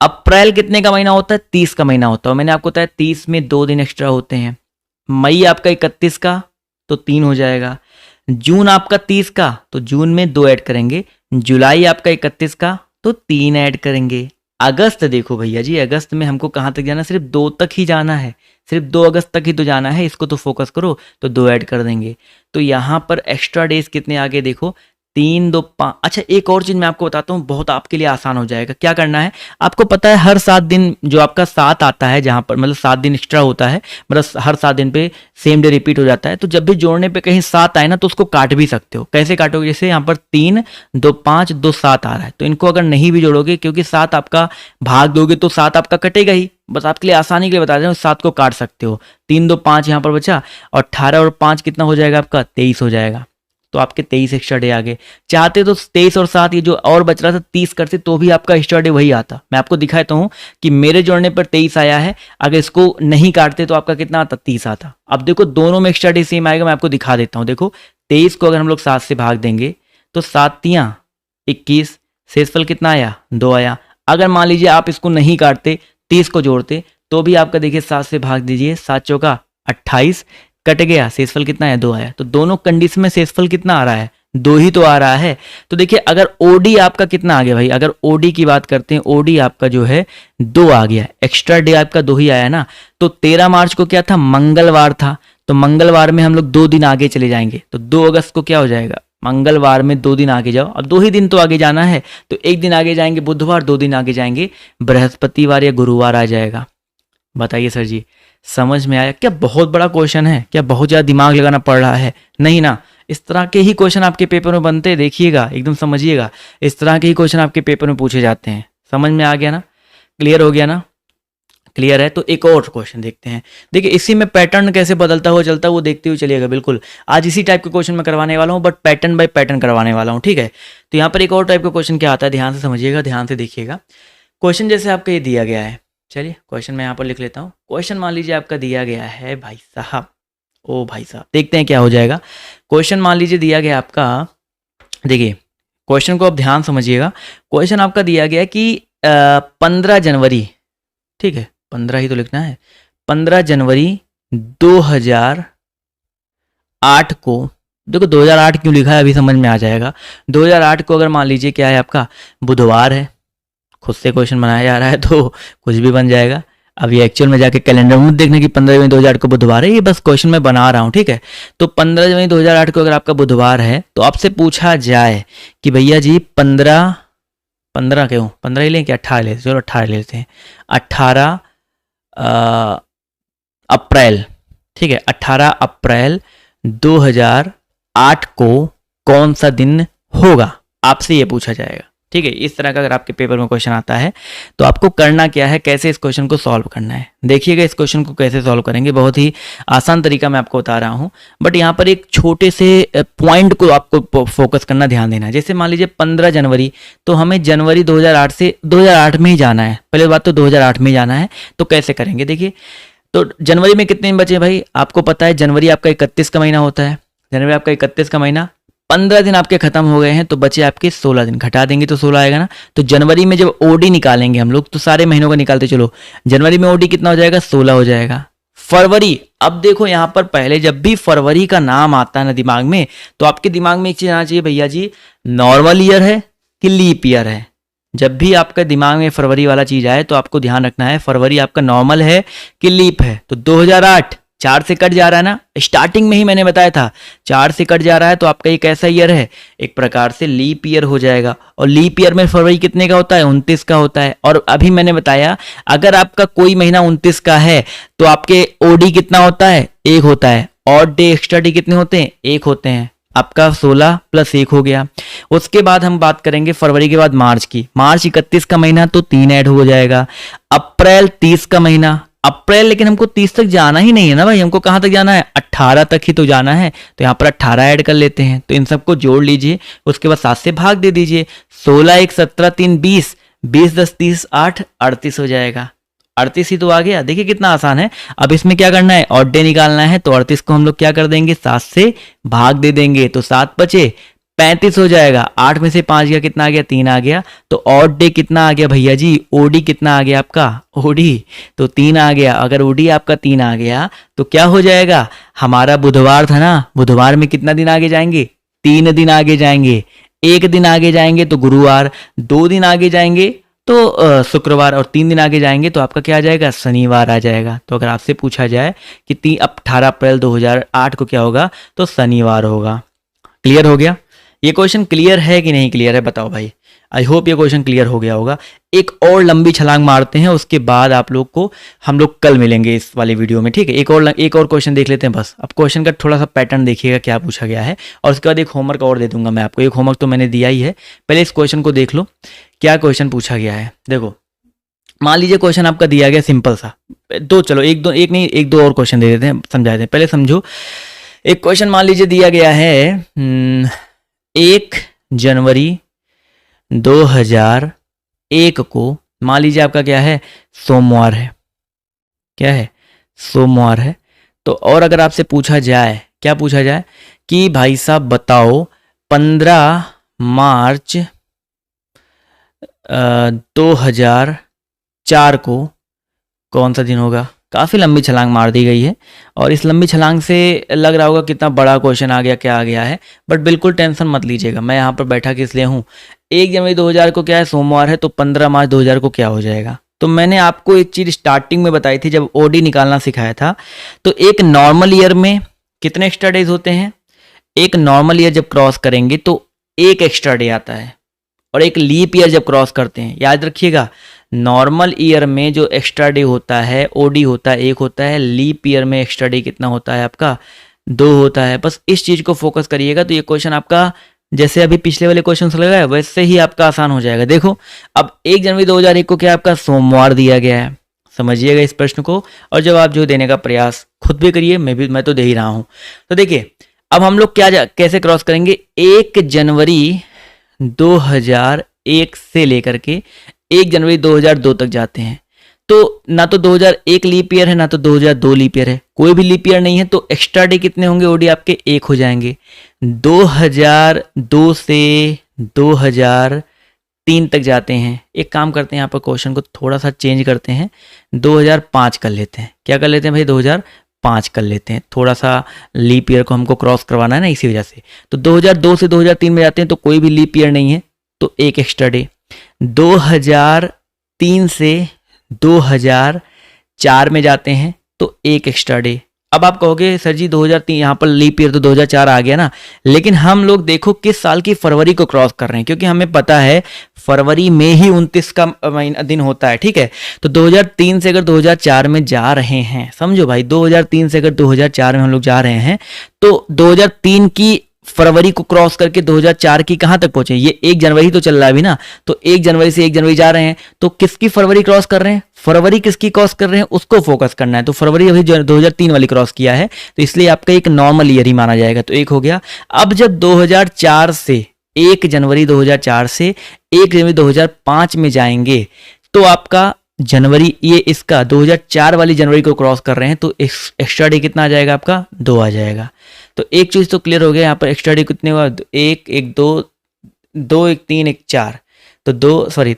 अप्रैल कितने का महीना होता है? 30 का महीना होता है। मैंने आपको बताया 30 में 2 दिन एक्स्ट्रा होते हैं। मई आपका 31 का, तो 3 हो जाएगा। जून आपका 30 का, तो जून में 2 ऐड करेंगे। जुलाई आपका 31 का, तो 3 ऐड करेंगे। अगस्त देखो भैया जी, अगस्त में हमको कहाँ तक जाना है? सिर्फ 2 तक ही जाना है, सिर्फ 2 अगस्त तक ही तो जाना है, इसको तो फोकस करो। तो 2 ऐड कर देंगे। तो यहाँ पर एक्स्ट्रा डेज कितने आगे देखो, 3 2 5। अच्छा एक और चीज़ मैं आपको बताता हूँ, बहुत आपके लिए आसान हो जाएगा। क्या करना है आपको पता है, हर 7 दिन जो आपका 7 आता है, जहाँ पर मतलब 7 दिन एक्स्ट्रा होता है, मतलब हर 7 दिन पे सेम डे रिपीट हो जाता है, तो जब भी जोड़ने पे कहीं 7 आए ना तो उसको काट भी सकते हो। कैसे काटोगे? जैसे यहाँ पर 3 2 5 2 7 आ रहा है, तो इनको अगर नहीं भी जोड़ोगे, क्योंकि 7 आपका भाग दोगे तो 7 आपका कटेगा ही, बस आपके लिए आसानी के लिए बता रहे हैं, 7 को काट सकते हो। 3 2 5 यहाँ पर बचा, और 18 और 5 कितना हो जाएगा आपका? 23 हो जाएगा। तो आपके 23 एक्स्ट्रा डे आ गए। चाहते तो 23 और 7 ये जो और बच रहा था 30 करते तो भी आपका एक्स्ट्रा डे वही आता। मैं आपको दिखाता हूँ कि मेरे जोड़ने पर 23 आया है, अगर इसको नहीं काटते तो आपका कितना आता? 30 आता। अब देखो दोनों में एक्स्ट्रा डे सेम आएगा, मैं आपको दिखा देता हूँ। देखो 23 को अगर हम लोग 7 से भाग देंगे तो 7 तियां 21, शेषफल कितना आया? 2 आया। अगर मान लीजिए आप इसको नहीं काटते, 30 को जोड़ते, तो भी आपका देखिए 7 से भाग दीजिए, 7 चौका 28, कट गया, शेषफल कितना है? 2 आया। तो दोनों कंडीशन में शेषफल कितना आ रहा है? 2 ही तो आ रहा है। तो देखिए अगर ओडी आपका कितना आ गया भाई, अगर ओडी की बात करते हैं, ओडी आपका जो है 2 आ गया, एक्स्ट्रा डे आपका 2 ही आया ना। तो 13 मार्च को क्या था? मंगलवार था, तो मंगलवार में हम लोग 2 दिन आगे चले जाएंगे, तो 2 अगस्त को क्या हो जाएगा? मंगलवार में 2 दिन आगे जाओ, अब 2 ही दिन तो आगे जाना है, तो 1 दिन आगे जाएंगे बुधवार, 2 दिन आगे जाएंगे बृहस्पतिवार या गुरुवार आ जाएगा। बताइए सर जी समझ में आया क्या? बहुत बड़ा क्वेश्चन है क्या? बहुत ज़्यादा दिमाग लगाना पड़ रहा है? नहीं ना। इस तरह के ही क्वेश्चन आपके पेपर में बनते हैं, देखिएगा एकदम समझिएगा, इस तरह के ही क्वेश्चन आपके पेपर में पूछे जाते हैं। समझ में आ गया ना? क्लियर हो गया ना? क्लियर है। तो एक और क्वेश्चन देखते हैं। देखिए इसी में पैटर्न कैसे बदलता हुआ चलता है वो देखते हुए चलिएगा। बिल्कुल आज इसी टाइप के क्वेश्चन मैं करवाने वाला हूँ, बट पैटर्न बाय पैटर्न करवाने वाला हूँ, ठीक है। तो यहाँ पर एक और टाइप का क्वेश्चन क्या आता है, ध्यान से समझिएगा, ध्यान से देखिएगा। क्वेश्चन जैसे आपका ये दिया गया है, चलिए क्वेश्चन मैं यहाँ पर लिख लेता हूँ। क्वेश्चन मान लीजिए आपका दिया गया है भाई साहब, ओ भाई साहब, देखते हैं क्या हो जाएगा। क्वेश्चन मान लीजिए दिया गया आपका, देखिए क्वेश्चन को आप ध्यान समझिएगा। क्वेश्चन आपका दिया गया कि 15 जनवरी, ठीक है 15 ही तो लिखना है, 15 जनवरी 2008 को, देखो 2008 क्यों लिखा है अभी समझ में आ जाएगा। 2008 को अगर मान लीजिए क्या है आपका, बुधवार है, खुद से क्वेश्चन बनाया जा रहा है तो कुछ भी बन जाएगा। अब ये एक्चुअल में जाके कैलेंडर में देखने की 15 जनवरी 2008 को बुधवार है, ये बस क्वेश्चन मैं बना रहा हूँ, ठीक है। तो 15 जनवरी 2008 को अगर आपका बुधवार है तो आपसे पूछा जाए कि भैया जी 15 क्यों 15 ही लें क्या 18 लेते, चलो 18 लेते हैं, 18 अप्रैल, ठीक है, 18 अप्रैल 2008 को कौन सा दिन होगा, आपसे ये पूछा जाएगा। ठीक है, इस तरह का अगर आपके पेपर में क्वेश्चन आता है तो आपको करना क्या है, कैसे इस क्वेश्चन को सॉल्व करना है। देखिएगा इस क्वेश्चन को कैसे सॉल्व करेंगे, बहुत ही आसान तरीका मैं आपको बता रहा हूं, बट यहाँ पर एक छोटे से पॉइंट को आपको फोकस करना, ध्यान देना है। जैसे मान लीजिए 15 जनवरी, तो हमें जनवरी 2008 से 2008 में ही जाना है, पहले बात तो 2008 में ही जाना है। तो कैसे करेंगे, देखिए तो जनवरी में कितने दिन बचे भाई, आपको पता है जनवरी आपका 31 का महीना होता है, जनवरी आपका 31 का महीना, 15 दिन आपके खत्म हो गए हैं तो बचे आपके 16 दिन, घटा देंगे तो 16 आएगा ना। तो जनवरी में जब ओडी निकालेंगे हम लोग, तो सारे महीनों का निकालते चलो, जनवरी में ओडी कितना हो जाएगा, 16 हो जाएगा। फरवरी, अब देखो यहाँ पर पहले जब भी फरवरी का नाम आता है ना दिमाग में, तो आपके दिमाग में एक चीज आना चाहिए भैया जी, नॉर्मल ईयर है कि लीप ईयर है। जब भी आपका दिमाग में फरवरी वाला चीज आए तो आपको ध्यान रखना है फरवरी आपका नॉर्मल है कि लीप है। तो 2008 4 से कट जा रहा है ना, स्टार्टिंग में ही मैंने बताया था 4 से कट जा रहा है, तो आपका ये कैसा ईयर है, एक प्रकार से लीप ईयर हो जाएगा। और लीप ईयर में फरवरी कितने का होता है, 29 का होता है। और अभी मैंने बताया अगर आपका कोई महीना 29 का है तो आपके ओडी कितना होता है, 1 होता है। और डे एक्स्ट्रा डे कितने होते हैं, 1 होते हैं। आपका 16 + 1 हो गया। उसके बाद हम बात करेंगे फरवरी के बाद मार्च की, मार्च 31 का महीना तो 3 ऐड हो जाएगा। अप्रैल 30 का महीना, अप्रैल लेकिन हमको 30 तक जाना ही नहीं है ना भाई, हमको कहाँ तक जाना है, 18 तक ही तो जाना है। तो यहाँ पर 18 ऐड कर लेते हैं, तो इन सबको जोड़ लीजिए, उसके बाद 7 से भाग दे दीजिए। 16 1 17 3 20, 20 10 30 8 38 हो जाएगा। 38 ही तो आ गया, देखिए कितना आसान है। अब इसमें क्या करना है, ऑड डे निकालना है, तो 38 को हम लोग क्या कर देंगे, 7 से भाग दे देंगे, तो 7 बचे 35 हो जाएगा। 8 में से 5 गया, कितना आ गया, 3 आ गया। तो ऑड डे कितना आ गया भैया जी, ओडी कितना आ गया आपका, ओडी तो 3 आ गया। अगर ओडी आपका 3 आ गया तो क्या हो जाएगा, हमारा बुधवार था ना, बुधवार में कितना दिन आगे जाएंगे, 3 दिन आगे जाएंगे। 1 दिन आगे जाएंगे तो गुरुवार, 2 दिन आगे जाएंगे तो शुक्रवार, और 3 दिन आगे जाएंगे तो आपका क्या आ जाएगा, शनिवार आ जाएगा। तो अगर आपसे पूछा जाए कि 18 अप्रैल 2008 को क्या होगा, तो शनिवार होगा। क्लियर हो गया, ये क्वेश्चन क्लियर है कि नहीं क्लियर है बताओ भाई। आई होप ये क्वेश्चन क्लियर हो गया होगा। एक और लंबी छलांग मारते हैं, उसके बाद आप लोग को हम लोग कल मिलेंगे इस वाले वीडियो में, ठीक है। एक और क्वेश्चन देख लेते हैं बस। अब क्वेश्चन का थोड़ा सा पैटर्न देखिएगा क्या पूछा गया है, और उसके बाद एक होमवर्क और दे दूंगा मैं आपको। एक होमवर्क तो मैंने दिया ही है, पहले इस क्वेश्चन को देख लो क्या क्वेश्चन पूछा गया है। देखो मान लीजिए क्वेश्चन आपका दिया गया सिंपल सा, चलो एक दो और क्वेश्चन दे देते हैं, समझा देते हैं। पहले समझो, एक क्वेश्चन मान लीजिए दिया गया है 1 जनवरी 2001 को, मान लीजिए आपका क्या है, सोमवार है, क्या है, सोमवार है। तो और अगर आपसे पूछा जाए, क्या पूछा जाए कि भाई साहब बताओ 15 मार्च 2004 को कौन सा दिन होगा। काफ़ी लंबी छलांग मार दी गई है, और इस लंबी छलांग से लग रहा होगा कितना बड़ा क्वेश्चन आ गया, क्या आ गया है। बट बिल्कुल टेंशन मत लीजिएगा, मैं यहाँ पर बैठा किस लिए हूँ। 1 जनवरी 2000 को क्या है, सोमवार है, तो 15 मार्च 2000 को क्या हो जाएगा। तो मैंने आपको एक चीज़ स्टार्टिंग में बताई थी जब ओडी निकालना सिखाया था। तो एक नॉर्मल ईयर में कितने एक्स्ट्रा डेज होते हैं, एक नॉर्मल ईयर जब क्रॉस करेंगे तो 1 एक्स्ट्रा डे आता है, और एक लीप ईयर जब क्रॉस करते हैं, याद रखिएगा नॉर्मल ईयर में जो एक्स्ट्रा डे होता है ओडी होता है 1 होता है, लीप ईयर में एक्स्ट्रा डे कितना होता है आपका, 2 होता है। बस इस चीज़ को फोकस करिएगा, तो ये क्वेश्चन आपका जैसे अभी पिछले वाले क्वेश्चन से लगा है वैसे ही आपका आसान हो जाएगा। देखो अब 1 जनवरी 2001 को क्या आपका सोमवार दिया गया है, समझिएगा इस प्रश्न को, और जवाब जो देने का प्रयास खुद भी करिए, मैं तो दे ही रहा हूँ। तो देखिए अब हम लोग कैसे क्रॉस करेंगे, 1 जनवरी 2001 से लेकर के 1 जनवरी 2002 तक जाते हैं। तो ना तो 2001 लीप ईयर है, ना तो 2002 लीप ईयर है, कोई भी लीप ईयर नहीं है। तो एक्स्ट्रा डे कितने होंगे ओडी आपके, 1 हो जाएंगे। 2002 से 2003 तक जाते हैं। एक काम करते हैं, यहाँ पर क्वेश्चन को थोड़ा सा चेंज करते हैं, 2005 कर लेते हैं। क्या कर लेते हैं भाई, 2005 कर लेते हैं। थोड़ा सा लीप ईयर को हमको क्रॉस करवाना है ना, इसी वजह से। तो 2002 से 2003 में जाते हैं, तो कोई भी लीप ईयर नहीं है, तो 1 एक्स्ट्रा डे। 2003 से 2004 में जाते हैं, तो 1 एक्स्ट्रा डे। अब आप कहोगे सर जी 2003 यहाँ पर लीप ईयर तो 2004 आ गया ना, लेकिन हम लोग देखो किस साल की फरवरी को क्रॉस कर रहे हैं, क्योंकि हमें पता है फरवरी में ही 29 का महीना दिन होता है, ठीक है। तो 2003 से अगर 2004 में जा रहे हैं, समझो भाई 2003 से अगर 2004 में हम लोग जा रहे हैं, तो 2003 की फरवरी को क्रॉस करके 2004 की कहां तक पहुंचे, ये 1 जनवरी तो चल रहा है अभी ना, तो 1 जनवरी से 1 जनवरी जा रहे हैं, तो किसकी फरवरी क्रॉस कर रहे हैं, फरवरी किसकी क्रॉस कर रहे हैं उसको फोकस करना है। तो फरवरी अभी 2003 वाली क्रॉस किया है, तो इसलिए आपका एक नॉर्मल ईयर ही माना जाएगा, तो एक हो गया। अब जब 2004 से 1 जनवरी 2004 से 1 जनवरी 2005 में जाएंगे, तो आपका जनवरी, ये इसका 2004 वाली जनवरी को क्रॉस कर रहे हैं, तो एक्स्ट्रा डे कितना आ जाएगा आपका, 2 आ जाएगा। तो एक चीज तो क्लियर हो गया, यहाँ पर एक्स्ट्रा डे कितने हुआ, 1 1 2 2 1 3 1 4, तो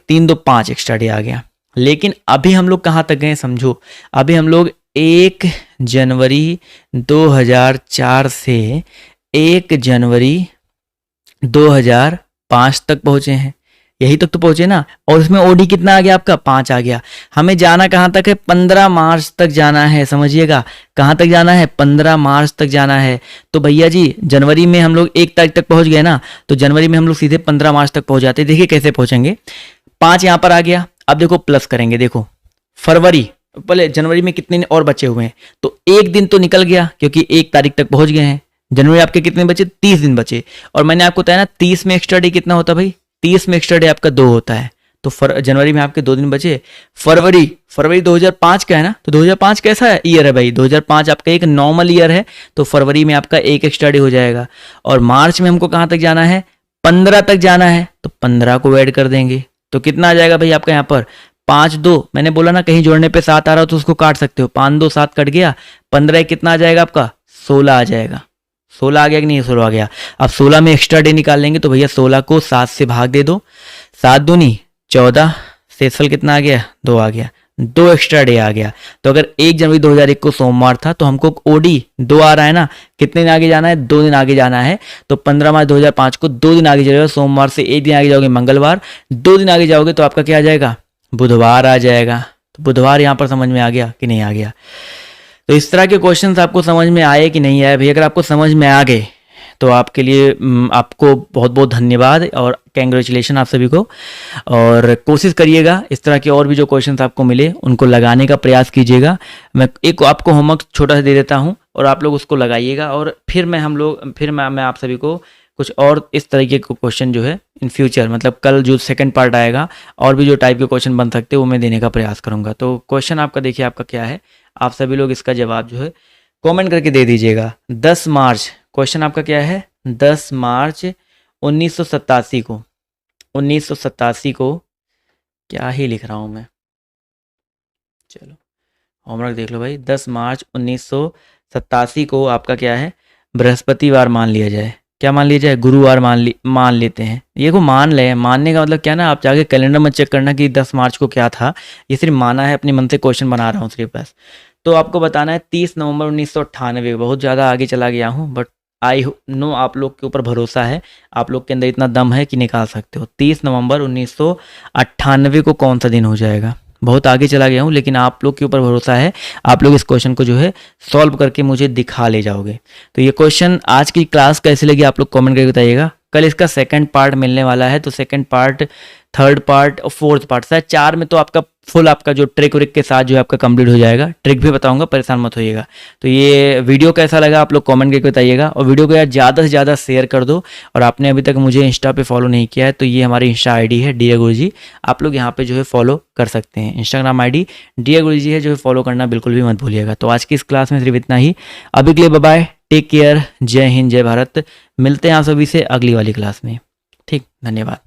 3 2 5 एक्स्ट्रा डे आ गया। लेकिन अभी हम लोग कहाँ तक गए समझो, अभी हम लोग 1 जनवरी 2004 से 1 जनवरी 2005 तक पहुंचे हैं, यही तक तो पहुंचे ना। और इसमें ओडी कितना आ गया आपका, 5 आ गया। हमें जाना कहाँ तक है, 15 मार्च तक जाना है, समझिएगा कहाँ तक जाना है, 15 मार्च तक जाना है। तो भैया जी जनवरी में हम लोग 1 तारीख तक पहुंच गए ना, तो जनवरी में हम लोग सीधे 15 मार्च तक पहुंच जाते। देखिए कैसे पहुंचेंगे, 5 यहाँ पर आ गया। अब देखो प्लस करेंगे, देखो फरवरी, पहले जनवरी में कितने और बचे हुए हैं, तो 1 दिन तो निकल गया क्योंकि 1 तारीख तक पहुंच गए हैं। जनवरी आपके कितने बचे, 30 दिन बचे। और मैंने आपको बताया ना 30 में एक्स्ट्रा डे कितना होता है भाई, 30 में एक्स्ट्रा डे आपका 2 होता है। तो जनवरी में आपके 2 दिन बचे। फरवरी 2005 का है ना, तो 2005 कैसा ईयर है भाई, 2005 आपका एक नॉर्मल ईयर है, तो फरवरी में आपका 1 एक्स्ट्रा डे हो जाएगा। और मार्च में हमको कहाँ तक जाना है, 15 तक जाना है, तो 15 को ऐड कर देंगे, तो कितना आ जाएगा भाई आपका यहाँ पर 5 2, मैंने बोला ना कहीं जोड़ने पे 7 आ रहा हो तो उसको काट सकते हो, 5 2 7 कट गया, 15 कितना आ जाएगा आपका 16 आ जाएगा। 16 आ गया कि नहीं, 16 आ गया। अब 16 में एक्स्ट्रा डे निकाल लेंगे, तो भैया 16 को 7 से भाग दे दो, 7 दूनी 14, शेषफल कितना आ गया, 2 आ गया, 2 एक्स्ट्रा डे आ गया। तो अगर 1 जनवरी 2001 को सोमवार था, तो हमको ओडी 2 आ रहा है ना, कितने दिन आगे जाना है, 2 दिन आगे जाना है। तो 15 मार्च 2005 को 2 दिन आगे जाएगा, सोमवार से 1 दिन आगे जाओगे मंगलवार, 2 दिन आगे जाओगे तो आपका क्या आ जाएगा, बुधवार आ जाएगा। तो बुधवार यहाँ पर समझ में आ गया कि नहीं आ गया। तो इस तरह के क्वेश्चंस आपको समझ में आए कि नहीं आए भाई, अगर आपको समझ में आ गए तो आपके लिए आपको बहुत बहुत धन्यवाद और कैंग्रेचुलेशन आप सभी को। और कोशिश करिएगा इस तरह के और भी जो क्वेश्चंस आपको मिले उनको लगाने का प्रयास कीजिएगा। मैं एक आपको होमवर्क छोटा सा दे देता हूं और आप लोग उसको लगाइएगा, और फिर मैं आप सभी को कुछ और इस तरीके के क्वेश्चन जो है इन फ्यूचर, मतलब कल जो सेकंड पार्ट आएगा और भी जो टाइप के क्वेश्चन बन सकते हैं वो मैं देने का प्रयास करूंगा। तो क्वेश्चन आपका देखिए आपका क्या है, आप सभी लोग इसका जवाब जो है कमेंट करके दे दीजिएगा। 10 मार्च क्वेश्चन आपका क्या है, 10 मार्च 1987 को, 1987 को क्या ही लिख रहा हूँ मैं, चलो होमवर्क देख लो भाई। 10 मार्च 1987 को आपका क्या है, बृहस्पतिवार मान लिया जाए, क्या मान लिया जाए, गुरुवार मान लेते हैं। ये को मान ले, मानने का मतलब क्या ना, आप जाके कैलेंडर में चेक करना कि 10 मार्च को क्या था, ये सिर्फ माना है, अपने मन से क्वेश्चन बना रहा हूँ सिर्फ बस। तो आपको बताना है 30 नवंबर 1998, बहुत ज़्यादा आगे चला गया हूँ बट आई नो आप लोग के ऊपर भरोसा है, आप लोग के अंदर इतना दम है कि निकाल सकते हो। 30 नवंबर 1998 को कौन सा दिन हो जाएगा, बहुत आगे चला गया हूँ लेकिन आप लोग के ऊपर भरोसा है, आप लोग इस क्वेश्चन को जो है सॉल्व करके मुझे दिखा ले जाओगे। तो ये क्वेश्चन आज की क्लास कैसी लगी आप लोग कमेंट करके बताइएगा। कल इसका सेकंड पार्ट मिलने वाला है, तो सेकंड पार्ट, थर्ड पार्ट और फोर्थ पार्ट, शायद 4 में तो आपका फुल आपका जो ट्रिक व्रिक के साथ जो है आपका कंप्लीट हो जाएगा। ट्रिक भी बताऊंगा, परेशान मत होइएगा। तो ये वीडियो कैसा लगा आप लोग कमेंट करके बताइएगा, और वीडियो को यार ज़्यादा से ज़्यादा शेयर कर दो। और आपने अभी तक मुझे इंस्टा पे फॉलो नहीं किया है तो ये हमारी इंस्टा आईडी है डियर गुरुजी, आप लोग यहाँ पे जो है फॉलो कर सकते हैं। इंस्टाग्राम आईडी डियर गुरुजी है, जो है फॉलो करना बिल्कुल भी मत भूलिएगा। तो आज की इस क्लास में सिर्फ इतना ही, अभी के लिए बाय बाय, टेक केयर, जय हिंद जय भारत। मिलते हैं आप सभी से अगली वाली क्लास में, ठीक, धन्यवाद।